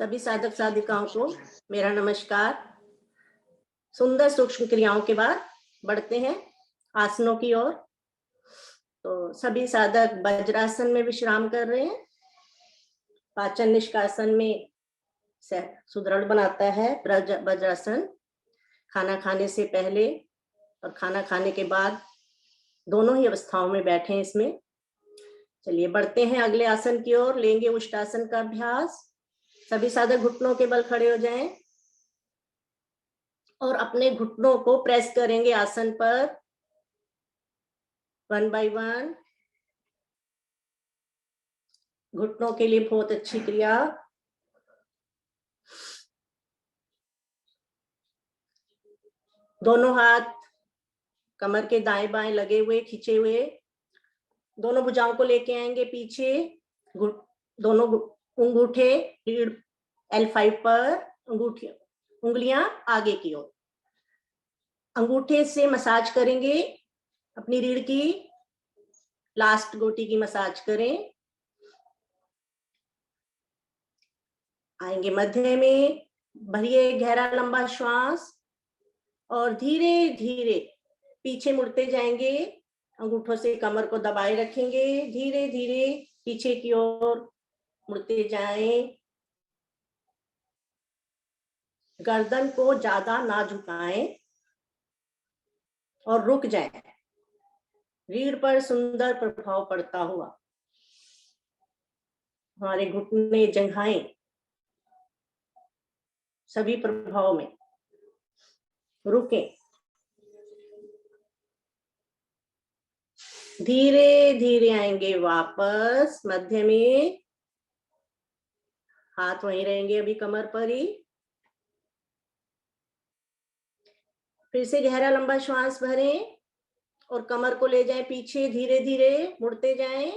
सभी साधक साधिकाओं को मेरा नमस्कार। सुंदर सूक्ष्म क्रियाओं के बाद बढ़ते हैं आसनों की ओर। तो सभी साधक वज्रासन में विश्राम कर रहे हैं। पाचन निष्कासन में सुदृढ़ बनाता है वज्रासन। खाना खाने से पहले और खाना खाने के बाद दोनों ही अवस्थाओं में बैठे हैं इसमें। चलिए बढ़ते हैं अगले आसन की ओर। लेंगे उष्टासन का अभ्यास। सभी साधक घुटनों के बल खड़े हो जाएं और अपने घुटनों को प्रेस करेंगे आसन पर 1 by 1। घुटनों के लिए बहुत अच्छी क्रिया। दोनों हाथ कमर के दाएं बाएं लगे हुए, खींचे हुए। दोनों भुजाओं को लेके आएंगे पीछे। दोनों अंगूठे रीढ़ L5 पर, उंगलियां आगे की ओर। अंगूठे से मसाज करेंगे अपनी रीढ़ की, लास्ट गोटी की मसाज करें। आएंगे मध्य में, भरिए गहरा लंबा श्वास और धीरे धीरे पीछे मुड़ते जाएंगे। अंगूठों से कमर को दबाए रखेंगे, धीरे धीरे पीछे की ओर मुड़ते जाएं। गर्दन को ज्यादा ना झुकाएं और रुक जाएं। रीढ़ पर सुंदर प्रभाव पड़ता हुआ हमारे घुटने, जंघाएं सभी प्रभाव में रुकें। धीरे धीरे आएंगे वापस मध्य में। हाथ वहीं रहेंगे अभी कमर पर ही। फिर से गहरा लंबा श्वास भरें और कमर को ले जाएं पीछे, धीरे धीरे मुड़ते जाएं।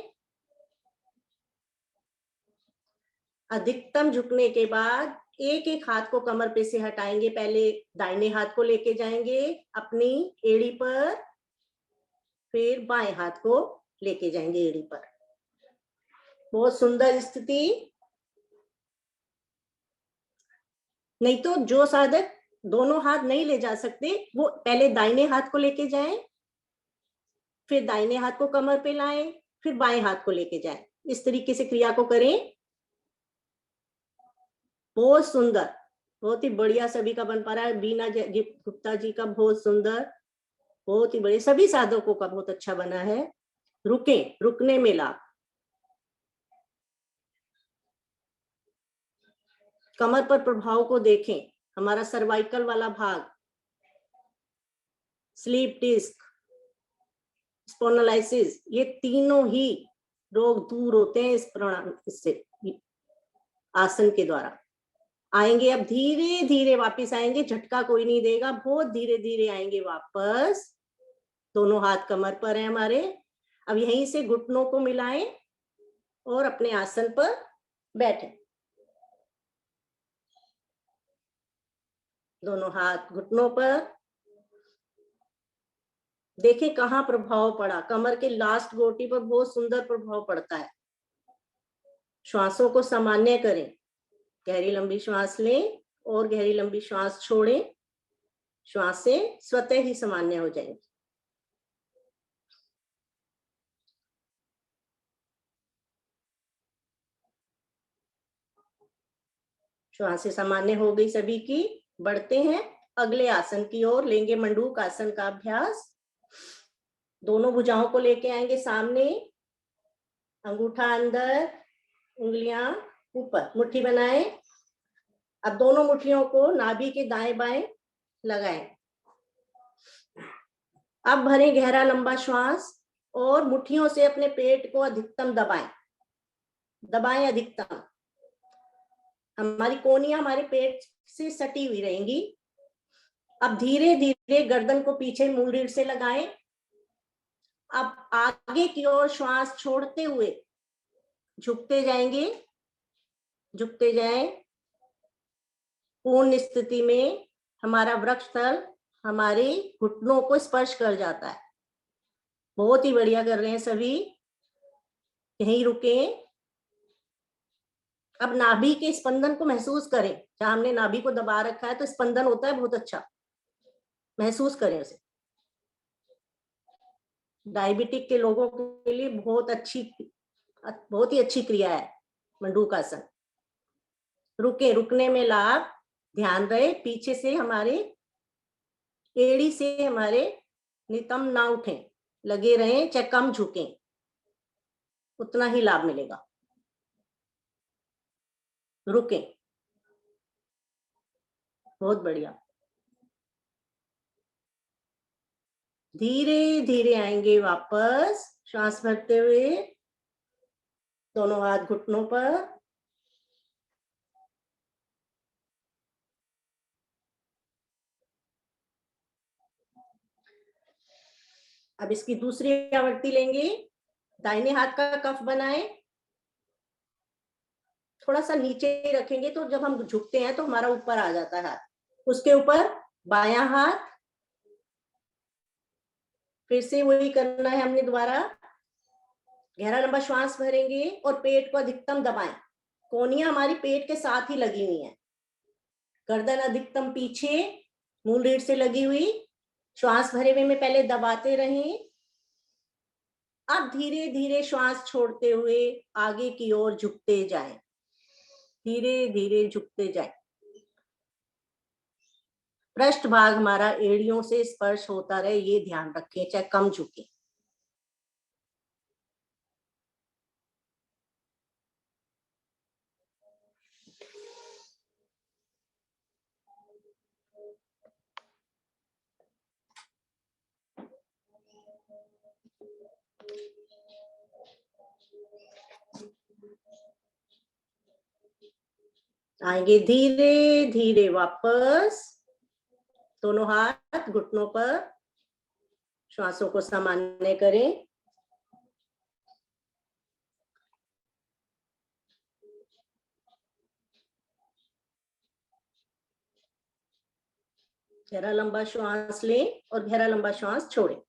अधिकतम झुकने के बाद एक एक हाथ को कमर पे से हटाएंगे। पहले दाहिने हाथ को लेके जाएंगे अपनी एड़ी पर, फिर बाएं हाथ को लेके जाएंगे एड़ी पर। बहुत सुंदर स्थिति। नहीं तो जो साधक दोनों हाथ नहीं ले जा सकते वो पहले दाहिने हाथ को लेके जाएं, फिर दाहिने हाथ को कमर पे लाएं, फिर बाएं हाथ को लेके जाएं। इस तरीके से क्रिया को करें। बहुत सुंदर, बहुत ही बढ़िया सभी का बन पा रहा है। बीना गुप्ता जी का बहुत सुंदर, बहुत ही बढ़िया। सभी साधकों का बहुत अच्छा बना है। रुकें, रुकने में लाभ। कमर पर प्रभाव को देखें। हमारा सर्वाइकल वाला भाग, स्लीप डिस्क, स्पोंडिलाइसिस, ये तीनों ही रोग दूर होते हैं इससे आसन के द्वारा। आएंगे अब धीरे धीरे वापस आएंगे, झटका कोई नहीं देगा, बहुत धीरे धीरे आएंगे वापस। दोनों हाथ कमर पर हैं हमारे। अब यहीं से घुटनों को मिलाएं और अपने आसन पर बैठे। दोनों हाथ घुटनों पर। देखें कहाँ प्रभाव पड़ा। कमर के लास्ट गोटी पर बहुत सुंदर प्रभाव पड़ता है। श्वासों को सामान्य करें। गहरी लंबी श्वास लें और गहरी लंबी श्वास छोड़ें। श्वासें स्वतः ही सामान्य हो जाएंगी। श्वासें सामान्य हो गई सभी की। बढ़ते हैं अगले आसन की ओर। लेंगे मंडूक आसन का अभ्यास। दोनों भुजाओं को लेके आएंगे सामने, अंगूठा अंदर, उंगलियां ऊपर, मुट्ठी बनाएं। अब दोनों मुट्ठियों को नाभि के दाएं बाएं लगाएं। अब भरें गहरा लंबा श्वास और मुट्ठियों से अपने पेट को अधिकतम दबाएं। दबाएं अधिकतम। हमारी कोहनियां हमारे पेट से सटी हुई रहेंगी। अब धीरे धीरे गर्दन को पीछे मूल रीढ़ से लगाएं। अब आगे की ओर श्वास छोड़ते हुए झुकते जाएंगे, झुकते जाएं। पूर्ण स्थिति में हमारा वक्षस्थल हमारे घुटनों को स्पर्श कर जाता है। बहुत ही बढ़िया कर रहे हैं सभी। यहीं रुकें। अब नाभि के स्पंदन को महसूस करें, जहां हमने नाभि को दबा रखा है तो स्पंदन होता है बहुत अच्छा, महसूस करें उसे। डायबिटिक के लोगों के लिए बहुत ही अच्छी क्रिया है मंडूकासन। रुके, रुकने में लाभ, ध्यान रहे पीछे से हमारे एड़ी से हमारे नितंब ना उठे, लगे रहें, चाहे कम झुकें, उतना ही लाभ मिलेगा। रुके, बहुत बढ़िया। धीरे धीरे आएंगे वापस, श्वास भरते हुए, दोनों हाथ घुटनों पर। अब इसकी दूसरी आवृत्ति लेंगे। दाहिने हाथ का कफ बनाएं, थोड़ा सा नीचे ही रखेंगे तो जब हम झुकते हैं तो हमारा ऊपर आ जाता है हाथ। उसके ऊपर बायां हाथ, फिर से वही करना है हमने दोबारा। गहरा लंबा श्वास भरेंगे और पेट को अधिकतम दबाएं। कोहनियां हमारी पेट के साथ ही लगी हुई हैं, गर्दन अधिकतम पीछे, मूल रीढ़ से लगी हुई। श्वास भरे हुए में पहले दबाते रहें। अब धीरे धीरे श्वास छोड़ते हुए आगे की ओर झुकते जाएं, धीरे धीरे झुकते जाएं। पृष्ठ भाग हमारा एड़ियों से स्पर्श होता रहे, ये ध्यान रखें, चाहे कम झुके। आएंगे धीरे धीरे वापस, दोनों हाथ घुटनों पर, श्वासों को सामान्य करें। गहरा लंबा श्वास लें और गहरा लंबा श्वास छोड़ें।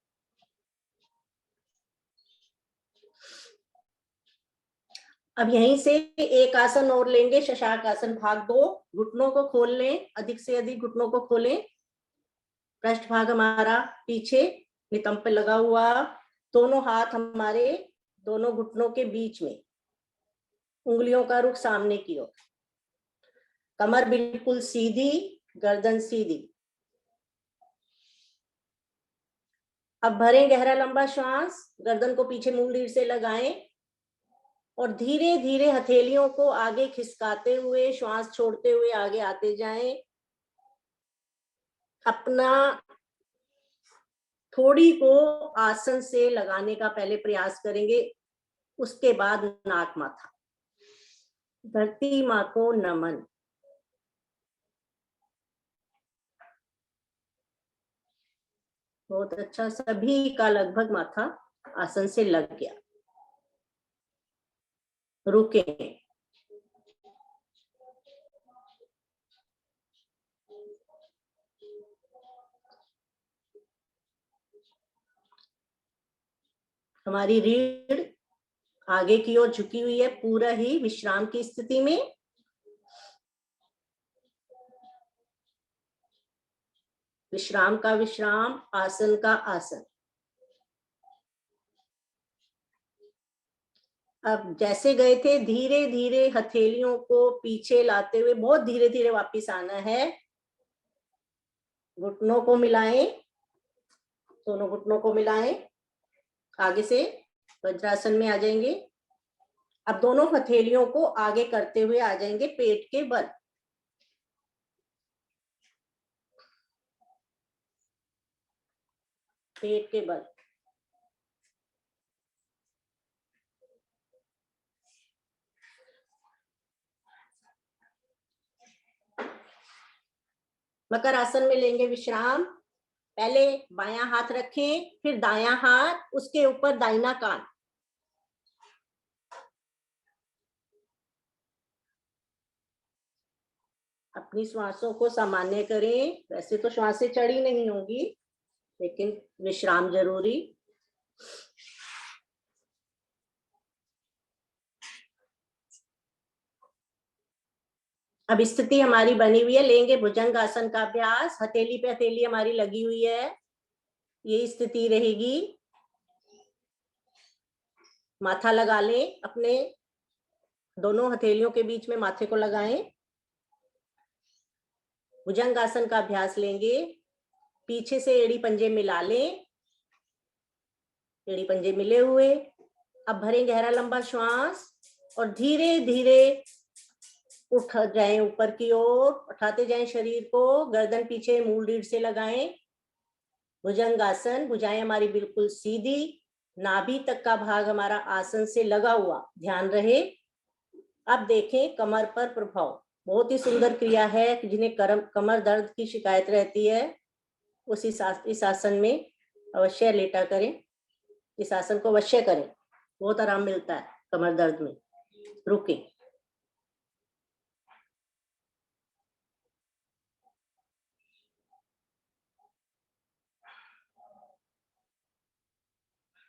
अब यहीं से एक आसन और लेंगे, शशांक आसन भाग 2। घुटनों को खोल लें, अधिक से अधिक घुटनों को खोलें। पृष्ठ भाग हमारा पीछे नितंब पे लगा हुआ, दोनों हाथ हमारे दोनों घुटनों के बीच में, उंगलियों का रुख सामने की ओर। कमर बिल्कुल सीधी, गर्दन सीधी। अब भरें गहरा लंबा श्वास, गर्दन को पीछे मूल रीढ़ से लगाएं और धीरे धीरे हथेलियों को आगे खिसकाते हुए श्वास छोड़ते हुए आगे आते जाएं। अपना थोड़ी को आसन से लगाने का पहले प्रयास करेंगे, उसके बाद नाक माथा। धरती माँ को नमन। बहुत अच्छा, सभी का लगभग माथा आसन से लग गया। रुके, हमारी रीढ़ आगे की ओर झुकी हुई है, पूरा ही विश्राम की स्थिति में। विश्राम का विश्राम, आसन का आसन। अब जैसे गए थे धीरे धीरे हथेलियों को पीछे लाते हुए बहुत धीरे धीरे वापस आना है। घुटनों को मिलाएं, दोनों घुटनों को मिलाएं, आगे से वज्रासन में आ जाएंगे। अब दोनों हथेलियों को आगे करते हुए आ जाएंगे पेट के बल। पेट के बल। मकर आसन में लेंगे विश्राम। पहले बायां हाथ रखें, फिर दायां हाथ, उसके ऊपर दाहिना कान। अपनी श्वासों को सामान्य करें। वैसे तो श्वासें चढ़ी नहीं होंगी, लेकिन विश्राम जरूरी। अब स्थिति हमारी बनी हुई है, लेंगे भुजंग आसन का अभ्यास। हथेली पे हथेली हमारी लगी हुई है, ये स्थिति रहेगी। माथा लगा लें, अपने दोनों हथेलियों के बीच में माथे को लगाएं। भुजंग आसन का अभ्यास लेंगे। पीछे से एड़ी पंजे मिला लें, एड़ी पंजे मिले हुए। अब भरें गहरा लंबा श्वास और धीरे धीरे उठ जाएं ऊपर की ओर, उठाते जाएं शरीर को। गर्दन पीछे मूल रीढ़ से लगाएं। भुजंग आसन, भुजाएं हमारी बिल्कुल सीधी, नाभि तक का भाग हमारा आसन से लगा हुआ ध्यान रहे। अब देखें कमर पर प्रभाव। बहुत ही सुंदर क्रिया है। जिन्हें कमर दर्द की शिकायत रहती है उस इस आसन में अवश्य लेटा करें। इस आसन को अवश्य करें, बहुत आराम मिलता है कमर दर्द में। रुके।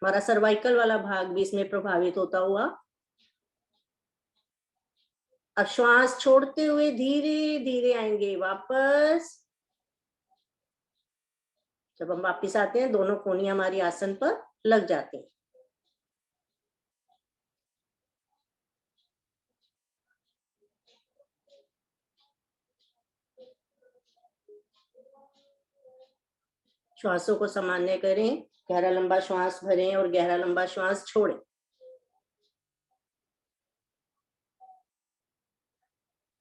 हमारा सर्वाइकल वाला भाग भी इसमें प्रभावित होता हुआ। अब श्वास छोड़ते हुए धीरे धीरे आएंगे वापस। जब हम वापस आते हैं दोनों कोहनियां हमारी आसन पर लग जाती हैं। श्वासों को सामान्य करें। गहरा लंबा श्वास भरें और गहरा लंबा श्वास छोड़ें।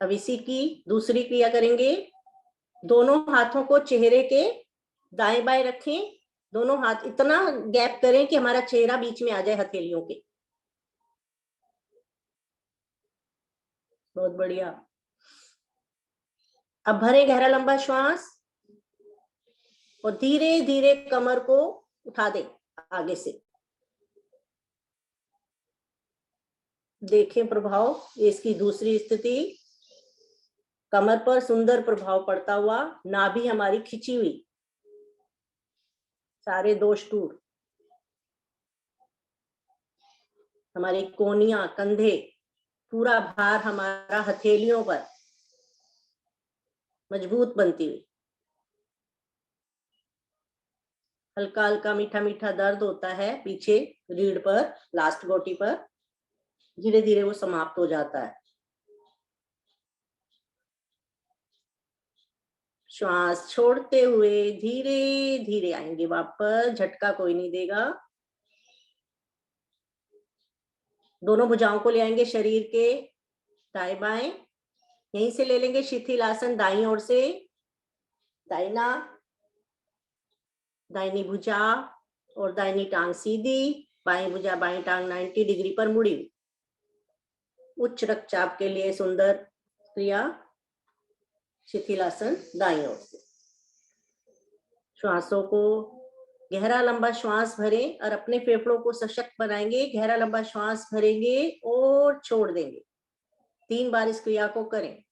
अब इसी की दूसरी क्रिया करेंगे। दोनों हाथों को चेहरे के दाएं बाएं रखें। दोनों हाथ इतना गैप करें कि हमारा चेहरा बीच में आ जाए हथेलियों के। बहुत बढ़िया। अब भरें गहरा लंबा श्वास और धीरे धीरे कमर को उठा दें आगे से। देखें प्रभाव, इसकी दूसरी स्थिति। कमर पर सुंदर प्रभाव पड़ता हुआ, नाभि हमारी खिंची हुई, सारे दोष दूर। हमारी कोहनियां, कंधे, पूरा भार हमारा हथेलियों पर मजबूत बनती हुई। हल्का हल्का मीठा मीठा दर्द होता है पीछे रीढ़ पर, लास्ट गोटी पर। धीरे धीरे वो समाप्त हो जाता है। श्वास छोड़ते हुए धीरे धीरे आएंगे वापस। झटका कोई नहीं देगा। दोनों भुजाओं को ले आएंगे शरीर के दाएं बाएं। यहीं से ले लेंगे शिथिल आसन दाईं ओर से। दाहिना, दाहिनी भुजा और दाहिनी टांग सीधी, बाएं भुजा बाएं टांग 90 डिग्री पर मुड़ी हुई। उच्च रक्तचाप के लिए सुंदर क्रिया, शिथिलासन दाईं ओर से। श्वासों को गहरा लंबा श्वास भरें और अपने फेफड़ों को सशक्त बनाएंगे। गहरा लंबा श्वास भरेंगे और छोड़ देंगे। 3 बार इस क्रिया को करें।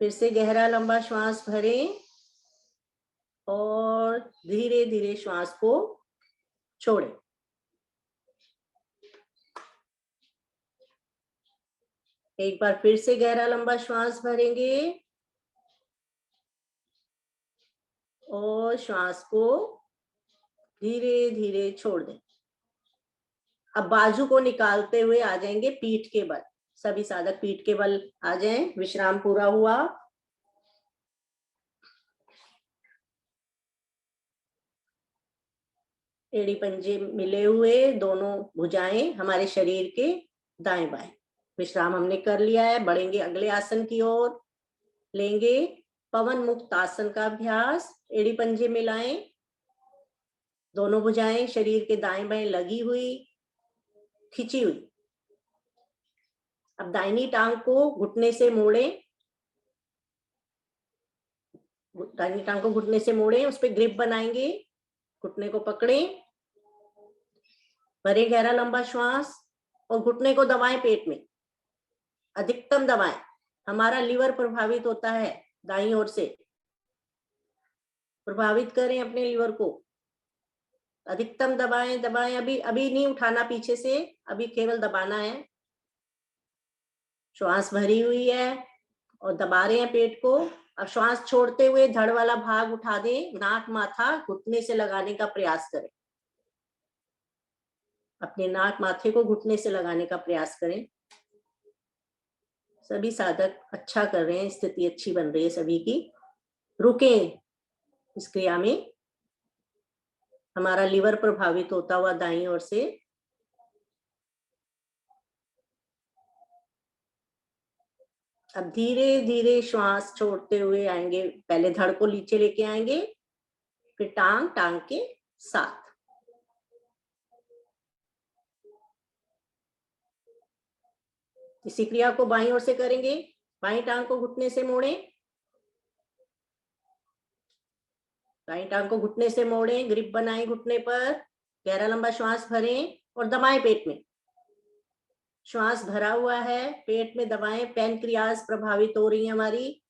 फिर से गहरा लंबा श्वास भरें और धीरे धीरे श्वास को छोड़ें। एक बार फिर से गहरा लंबा श्वास भरेंगे और श्वास को धीरे धीरे छोड़ दें। अब बाजू को निकालते हुए आ जाएंगे पीठ के बल। सभी साधक पीठ के बल आ जाएं। विश्राम पूरा हुआ। एड़ी पंजे मिले हुए, दोनों भुजाएं हमारे शरीर के दाएं बाएं। विश्राम हमने कर लिया है। बढ़ेंगे अगले आसन की ओर। लेंगे पवन मुक्त आसन का अभ्यास। एड़ी पंजे मिलाएं, दोनों भुजाएं शरीर के दाएं बाएं लगी हुई, खिंची हुई। अब दाहिनी टांग को घुटने से मोड़ें। दाहिनी टांग को घुटने से मोड़ें, उस पर ग्रिप बनाएंगे। घुटने को पकड़ें, भरें गहरा लंबा श्वास और घुटने को दबाएं पेट में। अधिकतम दबाएं। हमारा लीवर प्रभावित होता है दाईं ओर से। प्रभावित करें अपने लीवर को। अधिकतम दबाएं दबाएं। अभी नहीं उठाना पीछे से, अभी केवल दबाना है। श्वास भरी हुई है। और दबा रहे हैं पेट को। अब श्वास छोड़ते हुए धड़ वाला भाग उठा दें, नाक माथा घुटने से लगाने का प्रयास करें। अपने नाक माथे को घुटने से लगाने का प्रयास करें। सभी साधक अच्छा कर रहे हैं, स्थिति अच्छी बन रही है सभी की। रुकें इस क्रिया में। हमारा लिवर प्रभावित होता हुआ दाईं ओर से। अब धीरे धीरे श्वास छोड़ते हुए आएंगे, पहले धड़ को नीचे लेके आएंगे, फिर टांग टांग के साथ। इसी क्रिया को बाईं ओर से करेंगे। बाईं टांग को घुटने से मोड़ें, दाईं टांग को घुटने से मोड़ें, ग्रिप बनाएं घुटने पर, गहरा लंबा श्वास भरें और दबाएं पेट में। श्वास भरा हुआ है, पेट में दबाएं। पैनक्रियाज प्रभावित हो रही है हमारी,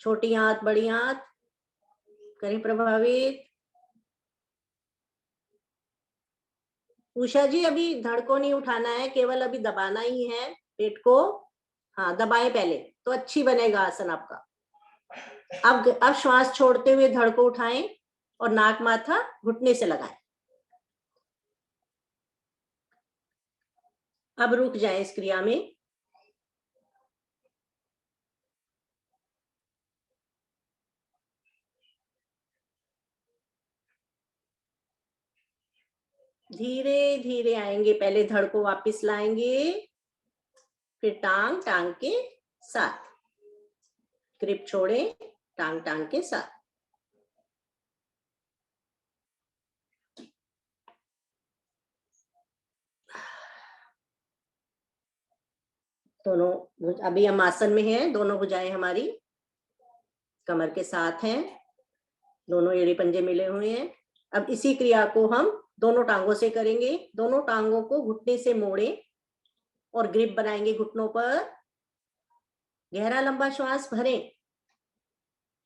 छोटी आंत बड़ी आंत करें प्रभावित। उषा जी अभी धड़ को नहीं उठाना है, केवल अभी दबाना ही है पेट को। हाँ दबाएं पहले तो अच्छी बनेगा आसन आपका। अब श्वास छोड़ते हुए धड़ को उठाएं और नाक माथा घुटने से लगाएं। अब रुक जाएं इस क्रिया में। धीरे धीरे आएंगे, पहले धड़ को वापस लाएंगे, फिर टांग टांग के साथ, ग्रिप छोड़ें, टांग टांग के साथ। दोनों अभी हम आसन में हैं, दोनों भुजाएं हमारी कमर के साथ हैं, दोनों एड़ी पंजे मिले हुए हैं। अब इसी क्रिया को हम दोनों टांगों से करेंगे। दोनों टांगों को घुटने से मोड़ें और ग्रिप बनाएंगे घुटनों पर। गहरा लंबा श्वास भरें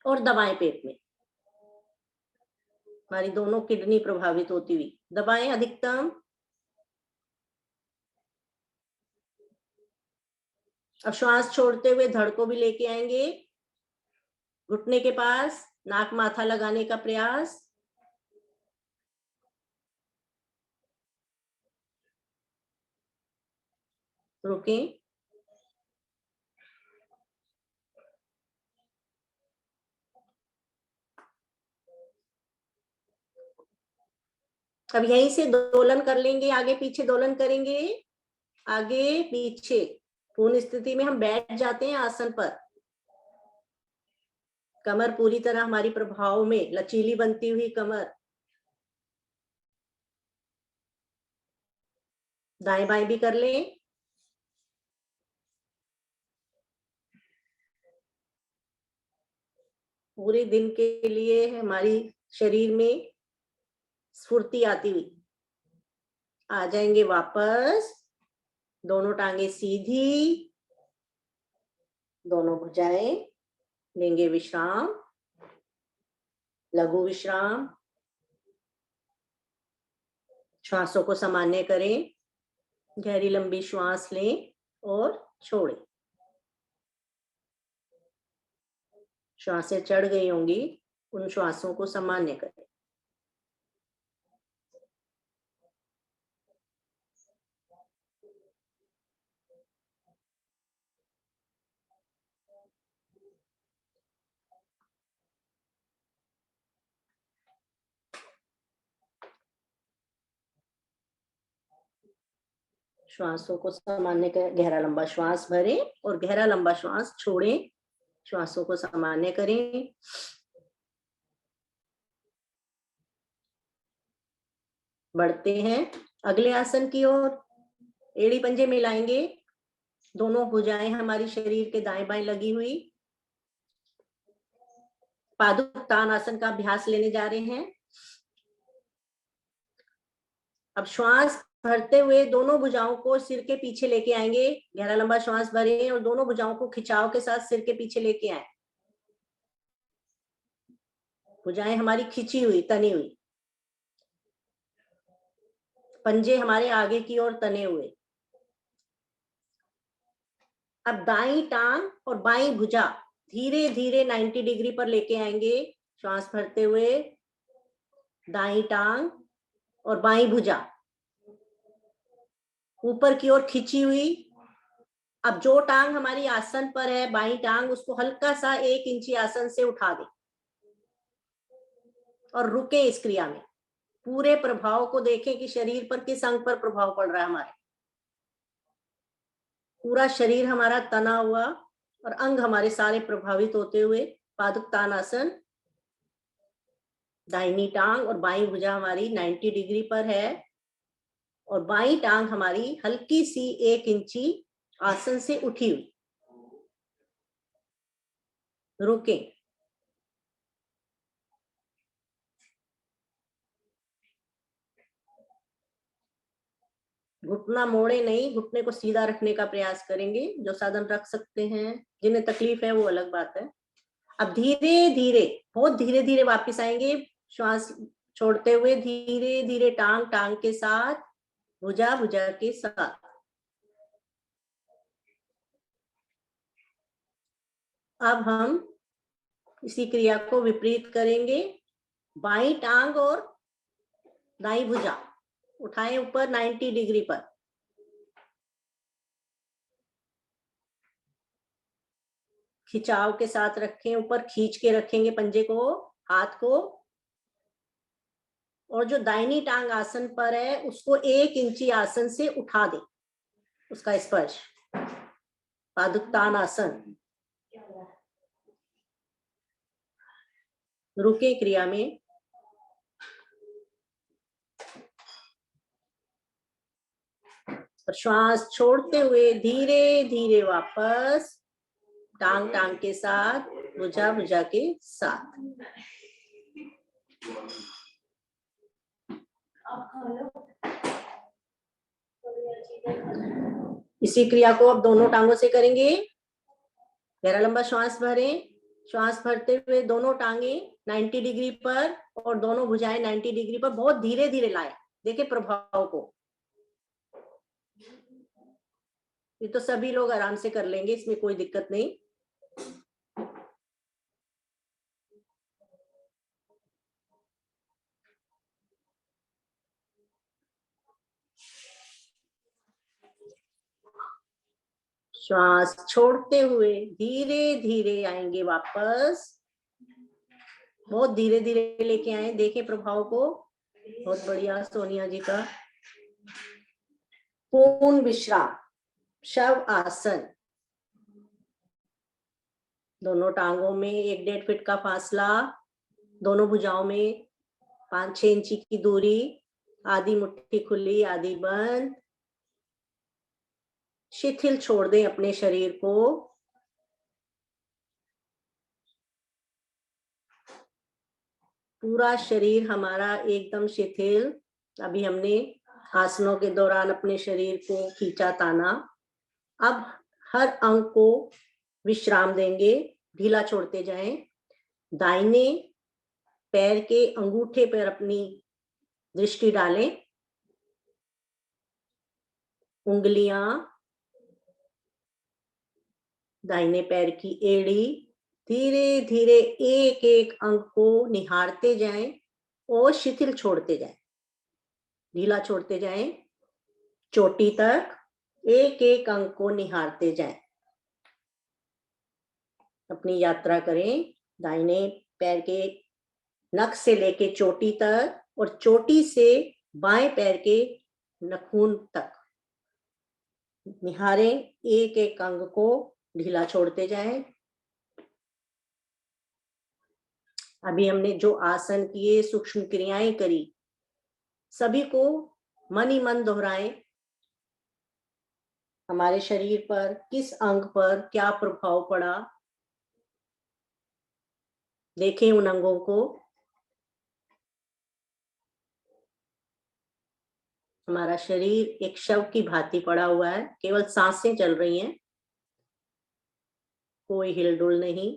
और दबाएं पेट में। हमारी दोनों किडनी प्रभावित होती हुई, दबाएं अधिकतम। अब श्वास छोड़ते हुए धड़ को भी लेके आएंगे घुटने के पास, नाक माथा लगाने का प्रयास। रुकें। अब यहीं से दोलन कर लेंगे, आगे पीछे दोलन करेंगे, आगे पीछे। पूर्ण स्थिति में हम बैठ जाते हैं आसन पर। कमर पूरी तरह हमारी प्रभाव में, लचीली बनती हुई कमर। दाएं बाएं भी कर लें। पूरे दिन के लिए हमारी शरीर में स्फूर्ति आती हुई आ जाएंगे वापस। दोनों टांगे सीधी, दोनों भुजाएं लेंगे विश्राम, लघु विश्राम। श्वासों को सामान्य करें, गहरी लंबी श्वास लें और छोड़ें। श्वासें चढ़ गई होंगी, उन श्वासों को सामान्य करें। श्वासों को सामान्य करें, गहरा लंबा श्वास भरें और गहरा लंबा श्वास छोड़ें। श्वासों को सामान्य करें। बढ़ते हैं अगले आसन की ओर। एड़ी पंजे मिलाएंगे, दोनों भुजाएं हमारी शरीर के दाएं बाएं लगी हुई। पादुतान आसन का अभ्यास लेने जा रहे हैं। अब श्वास भरते हुए दोनों भुजाओं को सिर के पीछे लेके आएंगे। गहरा लंबा श्वास भरें और दोनों भुजाओं को खिंचाव के साथ सिर के पीछे लेके आए। भुजाएं हमारी खिंची हुई, तनी हुई, पंजे हमारे आगे की ओर तने हुए। अब दाईं टांग और बाईं भुजा धीरे धीरे 90 डिग्री पर लेके आएंगे। श्वास भरते हुए दाईं टांग और बाईं भुजा ऊपर की ओर खिंची हुई। अब जो टांग हमारी आसन पर है, बाईं टांग, उसको हल्का सा 1 इंची आसन से उठा दें और रुके इस क्रिया में। पूरे प्रभाव को देखें कि शरीर पर किस अंग पर प्रभाव पड़ रहा है। हमारे पूरा शरीर हमारा तना हुआ और अंग हमारे सारे प्रभावित होते हुए पादुक्तानासन। दाहिनी टांग और बाईं भुजा हमारी 90 डिग्री पर है और बाईं टांग हमारी हल्की सी 1 इंची आसन से उठी हुई। रुके। घुटना मोड़े नहीं, घुटने को सीधा रखने का प्रयास करेंगे। जो साधन रख सकते हैं, जिन्हें तकलीफ है वो अलग बात है। अब धीरे धीरे, बहुत धीरे धीरे वापस आएंगे। श्वास छोड़ते हुए धीरे धीरे टांग टांग के साथ, भुजा भुजा के साथ। अब हम इसी क्रिया को विपरीत करेंगे। बाईं टांग और दाईं भुजा उठाएं ऊपर 90 डिग्री पर। खिंचाव के साथ रखें, ऊपर खींच के रखेंगे पंजे को, हाथ को। और जो दाहिनी टांग आसन पर है उसको 1 इंची आसन से उठा दें, उसका स्पर्श। पादुक्तानासन। रुके क्रिया में। श्वास छोड़ते हुए धीरे धीरे वापस टांग टांग के साथ, भुजा भुजा के साथ। इसी क्रिया को अब दोनों टांगों से करेंगे। गहरा लंबा श्वास भरें। श्वास भरते हुए दोनों टांगे 90 डिग्री पर और दोनों भुजाएं 90 डिग्री पर बहुत धीरे धीरे लाएं। देखिए प्रभाव को। ये तो सभी लोग आराम से कर लेंगे, इसमें कोई दिक्कत नहीं। श्वास छोड़ते हुए धीरे धीरे आएंगे वापस। बहुत धीरे धीरे लेके आए, देखें प्रभाव को। बहुत बढ़िया सोनिया जी का। पूर्ण विश्राम, शव आसन। दोनों टांगों में 1-1.5 फीट का फासला, दोनों भुजाओं में 5-6 इंची की दूरी, आधी मुट्ठी खुली आधी बंद। शिथिल छोड़ दें अपने शरीर को। पूरा शरीर हमारा एकदम शिथिल। अभी हमने आसनों के दौरान अपने शरीर को खींचा ताना। अब हर अंग को विश्राम देंगे, ढीला छोड़ते जाएं। दाहिने पैर के अंगूठे पर अपनी दृष्टि डालें। उंगलियां, दाहिने पैर की एड़ी, धीरे धीरे एक एक अंग को निहारते जाएं और शिथिल छोड़ते जाएं, ढीला छोड़ते जाएं। चोटी तक एक एक अंग को निहारते जाएं। अपनी यात्रा करें दाहिने पैर के नख से लेके चोटी तक और चोटी से बाएं पैर के नखून तक निहारें। एक एक अंग को ढीला छोड़ते जाएं। अभी हमने जो आसन किए, सूक्ष्म क्रियाएं करी, सभी को मन ही मन दोहराएं। हमारे शरीर पर किस अंग पर क्या प्रभाव पड़ा, देखें उन अंगों को। हमारा शरीर एक शव की भांति पड़ा हुआ है, केवल सांसें चल रही हैं, कोई हिलडुल नहीं।